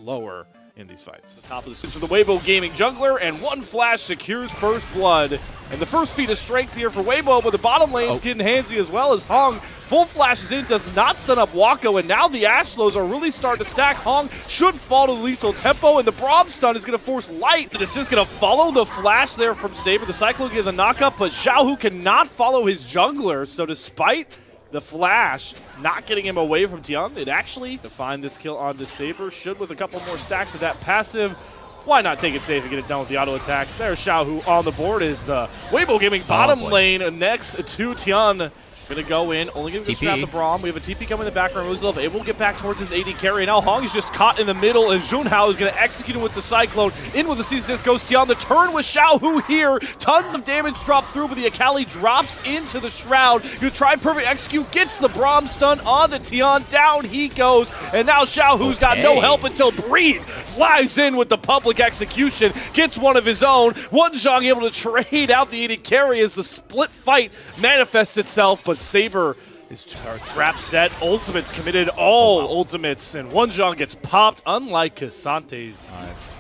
slower in these fights. Top of this is the Weibo Gaming jungler, and one flash secures first blood. And the first feat of strength here for Weibo, but the bottom lane's getting handsy as well as Hong full flashes in, does not stun up Wako, and now the Ash slows are really starting to stack. Hong should fall to lethal tempo, and the Braum stun is going to force Light. The assist going to follow the flash there from Saber. The Cyclone gets the knockup, but Xiaohu cannot follow his jungler, so despite the flash not getting him away from Tian, it actually to find this kill onto Saber. Should with a couple more stacks of that passive. Why not take it safe and get it done with the auto attacks? There's Xiaohu on the board is the Weibo Gaming bottom lane next to Tian. Gonna go in, only gonna strap the Braum. We have a TP coming in the background. Roselove able to get back towards his AD carry. Now Hong is just caught in the middle, and Junhao is gonna execute him with the Cyclone. In with the CSS goes Tian. The turn with Xiaohu here. Tons of damage dropped through, but the Akali drops into the Shroud. Gonna try perfect execute, gets the Braum stun onto Tian. Down he goes, and now Xiaohu's got no help until Breathe flies in with the public execution. Gets one of his own. Wonjong able to trade out the AD carry as the split fight manifests itself, but Saber is trap set. Ultimates committed, all ultimates, and Wonjong gets popped, unlike Kasante's.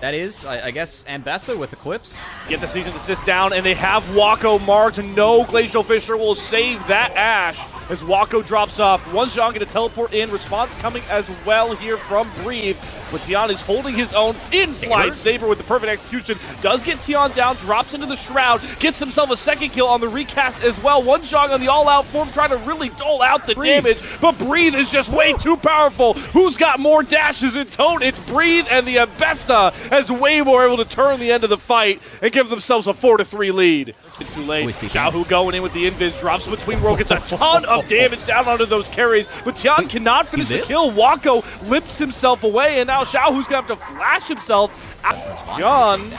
That is, I guess, Ambessa with the clips. Get the season assist down, and they have Wako marked. No Glacial Fisher will save that Ash as Wako drops off. Wonjong going to teleport in. Response coming as well here from Breathe. But Tian is holding his own. In flies Saber with the perfect execution. Does get Tian down, drops into the Shroud, gets himself a second kill on the recast as well. Wonjong on the all-out form trying to really dole out the damage, but Breathe is just way too powerful. Who's got more dashes in tone? It's Breathe and the Ambessa, as Weibo are able to turn the end of the fight and give themselves a 4-3 lead. Too late. Xiaohu going in with the invis, drops between world, gets a ton of damage down onto those carries, but Tian cannot finish the kill. Wako lips himself away, and now Xiaohu's going to have to flash himself. Tian,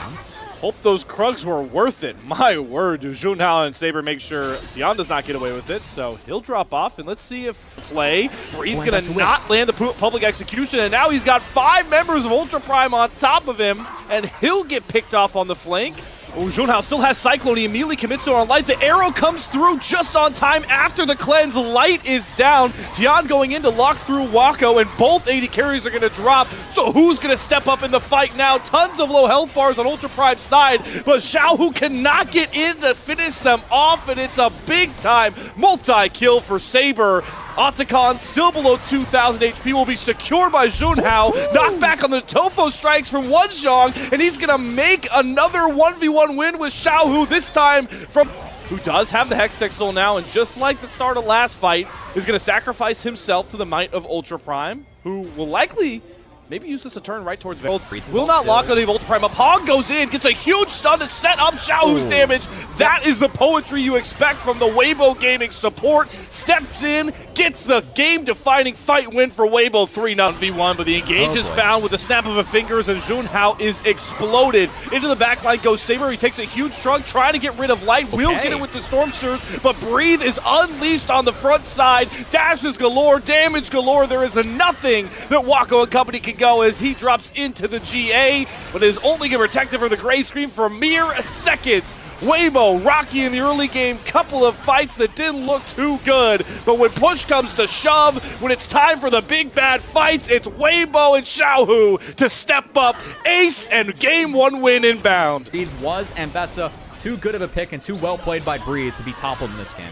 hope those Krugs were worth it. My word, do Junhao and Saber make sure Tian does not get away with it, so he'll drop off, and let's see if play. Breathe going to not land the public execution, and now he's got 5 members of Ultra Prime on top of him, and he'll get picked off on the flank. Oh, Junhao still has Cyclone. He immediately commits to it on Light. The arrow comes through just on time after the cleanse. Light is down. Tian going in to lock through Wako, and both AD carries are going to drop. So who's going to step up in the fight now? Tons of low health bars on Ultra Prime's side, but Xiaohu cannot get in to finish them off, and it's a big-time multi-kill for Saber. Otacon, still below 2,000 HP, will be secured by Junhao. Knocked back on the Tofo strikes from Wonjong, and he's going to make another 1v1 win with Xiaohu, this time from who does have the Hextech Soul now, and just like the start of last fight, is going to sacrifice himself to the might of Ultra Prime, who will likely maybe use this to turn right towards Veil. Will not lock on the Ultra Prime up. Hong goes in, gets a huge stun to set up Xiaohu's damage. That is the poetry you expect from the Weibo Gaming support. Steps in, gets the game-defining fight win for Weibo 3-1v1, but the engage is found with a snap of a fingers, and Junhao is exploded. Into the backline goes Saber. He takes a huge trunk, trying to get rid of Light. Will get it with the Storm Surge, but Breathe is unleashed on the front side. Dashes galore, damage galore. There is nothing that Wako and company can go as he drops into the GA, but is only going to protect him from the gray screen for mere seconds. Weibo, rocky in the early game, couple of fights that didn't look too good, but when push comes to shove, when it's time for the big bad fights, it's Weibo and Xiaohu to step up, ace, and game 1 win inbound. Breathe was Ambessa, too good of a pick and too well played by Breathe to be toppled in this game.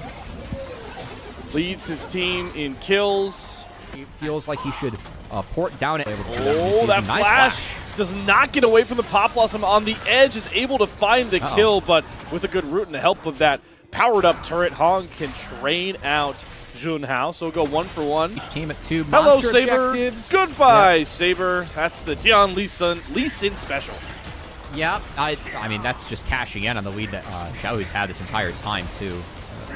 Leads his team in kills. He feels like he should port down it. Oh, that flash does not get away from the Pop Blossom. On the edge, is able to find the kill, but with a good root and the help of that powered-up turret, Hong can train out Junhao, so we'll go 1 for 1. Each team at 2 Hello, Saber. Objectives. Goodbye, Saber. That's the Tian Lee Sin special. Yeah, I mean, that's just cashing in on the lead that Xiaohu's had this entire time, too.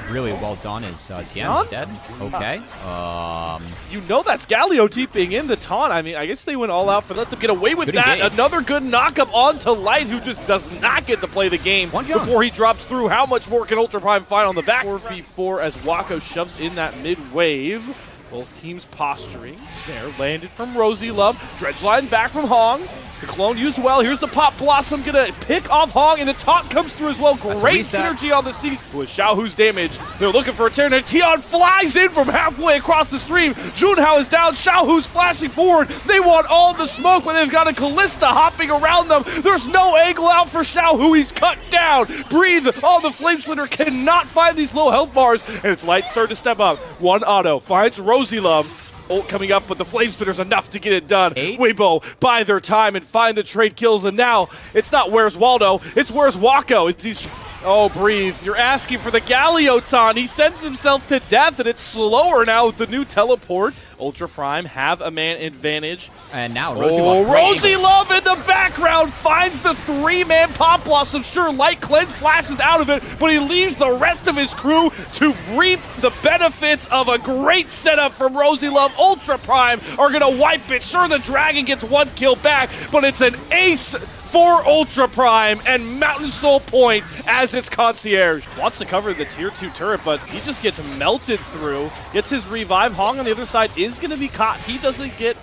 Really well done as Tian's dead. Okay. You know that's Galio TPing in the taunt. I mean, I guess they went all out for let them get away with that. Engage. Another good knockup onto Light, who just does not get to play the game before he drops through. How much more can Ultra Prime find on the back? 4v4 as Wako shoves in that mid-wave. Both teams posturing. Snare landed from Rosie Love. Dredgeline back from Hong. The clone used well. Here's the Pop Blossom, gonna pick off Hong, and the taunt comes through as well. Great synergy on the CDs. With Xiaohu's damage, they're looking for a turn, and Tian flies in from halfway across the stream. Junhao is down, Xiaohu's flashing forward. They want all the smoke, but they've got a Callista hopping around them. There's no angle out for Xiaohu. He's cut down. Breathe. Oh, the Flame Splitter cannot find these low health bars, and it's Light starting to step up. One auto finds Rosie Love. Ult coming up, but the Flame Spitter's enough to get it done. Weibo buy their time and find the trade kills, and now it's not where's Waldo, it's where's Wako. It's these. Oh, Breathe, you're asking for the Galio taunt. He sends himself to death, and it's slower now with the new teleport. Ultra Prime have a man advantage. And now Rosie Love. Rosie Love in the background finds the 3-man Pop Blossom. Sure, Light Cleanse flashes out of it, but he leaves the rest of his crew to reap the benefits of a great setup from Rosie Love. Ultra Prime are going to wipe it. Sure, the Dragon gets 1 kill back, but it's an ace for Ultra Prime and Mountain Soul Point as its concierge. Wants to cover the tier 2 turret, but he just gets melted through. Gets his revive. Hong on the other side is going to be caught. He doesn't get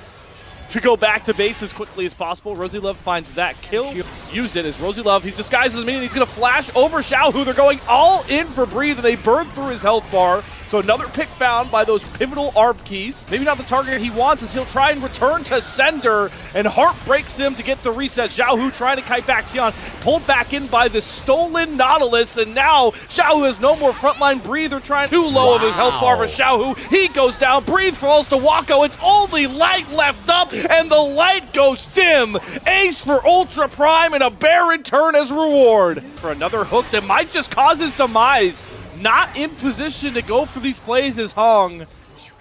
to go back to base as quickly as possible. Rosie Love finds that kill. Use it as Rosie Love. He's disguised as a minion. He's going to flash over Xiaohu. They're going all in for Breathe, and they burn through his health bar. So another pick found by those pivotal ARB keys. Maybe not the target he wants, as he'll try and return to sender, and Heart breaks him to get the reset. Xiaohu trying to kite back Tian, pulled back in by the stolen Nautilus, and now Xiaohu has no more frontline. Breathe are trying too low of his health bar for Xiaohu. He goes down. Breathe falls to Wako. It's only Light left up, and the light goes dim. Ace for Ultra Prime and a Baron turn as reward. For another hook that might just cause his demise. Not in position to go for these plays is Hong,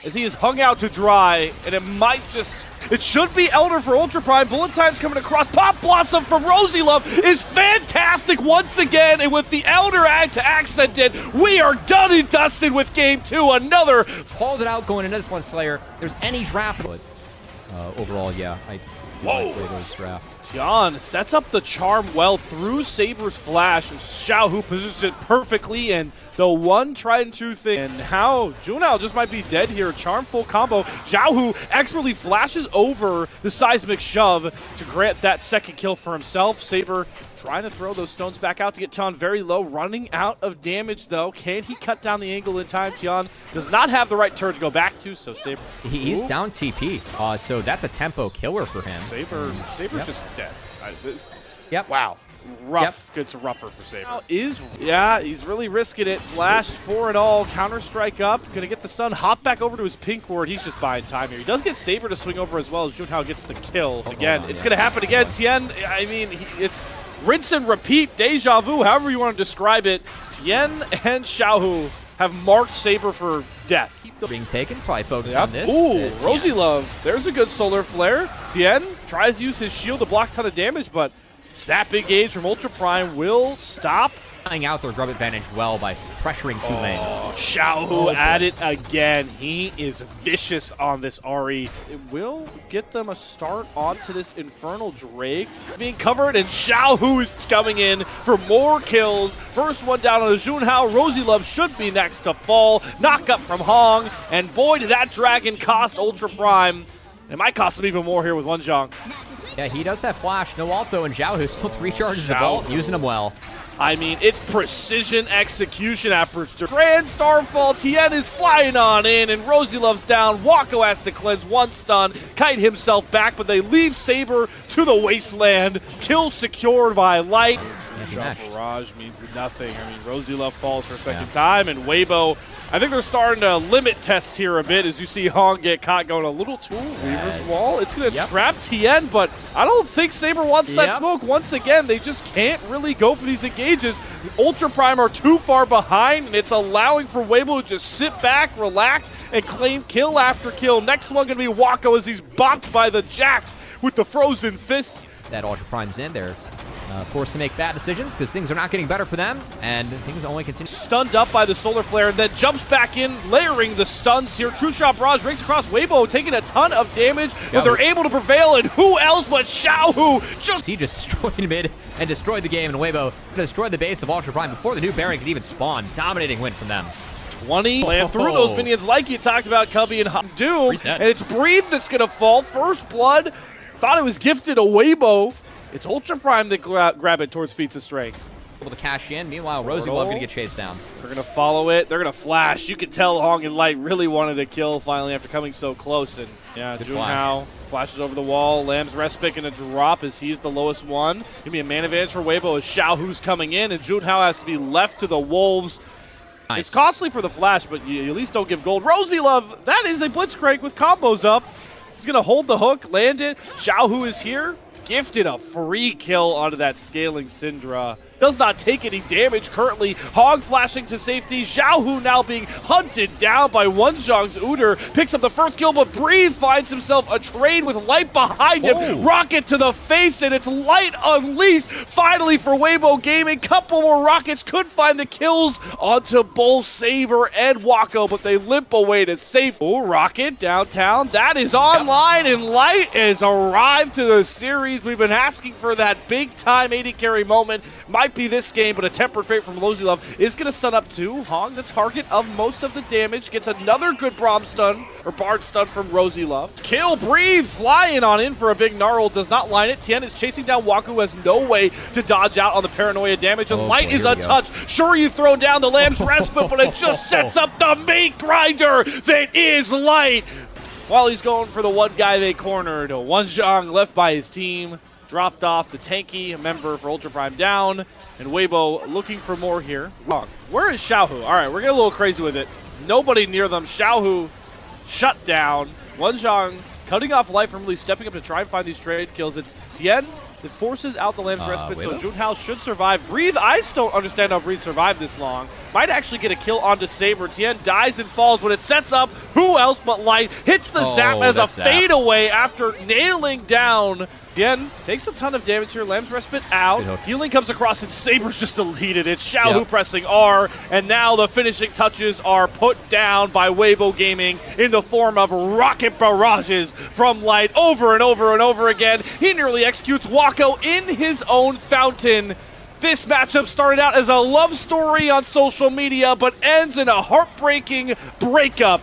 as he is hung out to dry, and it might just... It should be Elder for Ultra Prime. Bullet time's coming across. Pop Blossom from Rosie Love is fantastic once again, and with the Elder add to accent it, we are done and dusted with Game 2. Another... Called it out going into this one, Slayer. There's any draft... overall, yeah, I do like Weibo's draft. Tian sets up the charm well through Saber's flash. Xiaohu positions it perfectly, and the one tried and true thing. And how Junhao just might be dead here. Charm full combo. Xiaohu expertly flashes over the seismic shove to grant that second kill for himself. Saber trying to throw those stones back out to get Tian very low. Running out of damage, though. Can he cut down the angle in time? Tian does not have the right turn to go back to, so Saber... He's down TP, so that's a tempo killer for him. Saber's just dead. Yep. Wow. Rough. Gets rougher for Saber. Yeah, he's really risking it. Flashed for it all. Counter-strike up. Gonna get the stun. Hop back over to his pink ward. He's just buying time here. He does get Saber to swing over as well as Junhao gets the kill. Again, it's gonna happen again. Tian, I mean, it's rinse and repeat. Deja vu, however you want to describe it. Tian and Xiaohu have marked Saber for death. Being taken, probably focus on this. Ooh, Rosie Love. There's a good solar flare. Tian tries to use his shield to block a ton of damage, but snap engage from Ultra Prime will stop. Out their grub advantage well by pressuring 2 lanes. Xiaohu at it again. He is vicious on this RE. It will get them a start onto this Infernal Drake. Being covered, and Xiaohu is coming in for more kills. First one down on Junhao. Rosie Love should be next to fall. Knock up from Hong, and boy, did that Dragon cost Ultra Prime. It might cost him even more here with Wenjiang. Yeah, he does have flash. No ult, though, and Xiaohu still 3 charges of ult, using them well. I mean, it's precision execution after Grand Starfall. Tian is flying on in, and Rosie Love's down. Wako has to cleanse 1 stun, kite himself back, but they leave Saber to the wasteland. Kill secured by Light. Shot barrage means nothing. I mean, Rosie Love falls for a second time, and Weibo, I think they're starting to limit tests here a bit as you see Hong get caught going a little too. Weaver's Wall. It's going to trap Tian, but I don't think Saber wants that smoke. Once again, they just can't really go for these engages. Ultra Prime are too far behind, and it's allowing for Weibo to just sit back, relax, and claim kill after kill. Next one going to be Wako as he's bopped by the Jax with the frozen fists. That Ultra Prime's in there. Forced to make bad decisions because things are not getting better for them, and things only continue. Stunned up by the solar flare, and then jumps back in, layering the stuns here. True Shot Barrage breaks across Weibo, taking a ton of damage, but they're able to prevail, and who else but Xiaohu? He just destroyed mid and destroyed the game, and Weibo destroyed the base of Ultra Prime before the new Baron could even spawn. Dominating win from them. 20. Land through those minions like you talked about, Cubby and Doom, and it's Breathe that's going to fall. First blood Thought it was gifted a Weibo. It's Ultra Prime that grab it towards Feats of Strength. Able to cash in. Meanwhile, Rosie Love gonna get chased down. They're gonna follow it. They're gonna flash. You can tell Hong and Light really wanted to kill finally after coming so close. And yeah, Junhao flashes over the wall. Lamb's Respite gonna drop as he's the lowest one. Gonna be a man advantage for Weibo as Xiaohu's coming in, and Junhao has to be left to the Wolves. Nice. It's costly for the flash, but you at least don't give gold. Rosie Love, that is a Blitzcrank with combos up. He's gonna hold the hook, land it. Xiaohu is here. Gifted a free kill onto that scaling Syndra. Does not take any damage currently. Hog flashing to safety. Xiaohu now being hunted down by Wonzhong's Udyr. Picks up the first kill, but Breathe finds himself a trade with Light behind him. Rocket to the face, and it's Light unleashed. Finally for Weibo Gaming. Couple more rockets could find the kills onto Bull Saber and Wako, but they limp away to safe. Oh, Rocket downtown. That is online, and Light has arrived to the series. We've been asking for that big-time AD carry moment. Might be this game, but a Tempered Fate from Rosie Love is going to stun up too. Hong, the target of most of the damage, gets another good Braum stun, or Bard stun from Rosie Love. Kill, Breathe, flying on in for a big gnarl, does not line it. Tien is chasing down Waku, who has no way to dodge out on the Paranoia damage, and Light is untouched. Sure, you throw down the Lamb's Respite, but it just sets up the meat grinder that is Light. While he's going for the one guy they cornered, Wonzhong left by his team, dropped off the tanky member for Ultra Prime down, and Weibo looking for more here. Where is Xiaohu? All right, we're getting a little crazy with it. Nobody near them. Xiaohu shut down. Wonzhong cutting off Light from really stepping up to try and find these trade kills. It's Tien that forces out the Lamb's Respite, so Junhao should survive. Breathe, I still don't understand how Breathe survived this long. Might actually get a kill onto Saber. Tien dies and falls, but it sets up who else but Light. Hits the zap as a fadeaway after nailing down. Tien takes a ton of damage here. Lamb's Respite out. Healing comes across, and Saber's just deleted. It's Xiaohu pressing R, and now the finishing touches are put down by Weibo Gaming in the form of rocket barrages from Light over and over and over again. He nearly executes Wako in his own fountain. This matchup started out as a love story on social media, but ends in a heartbreaking breakup.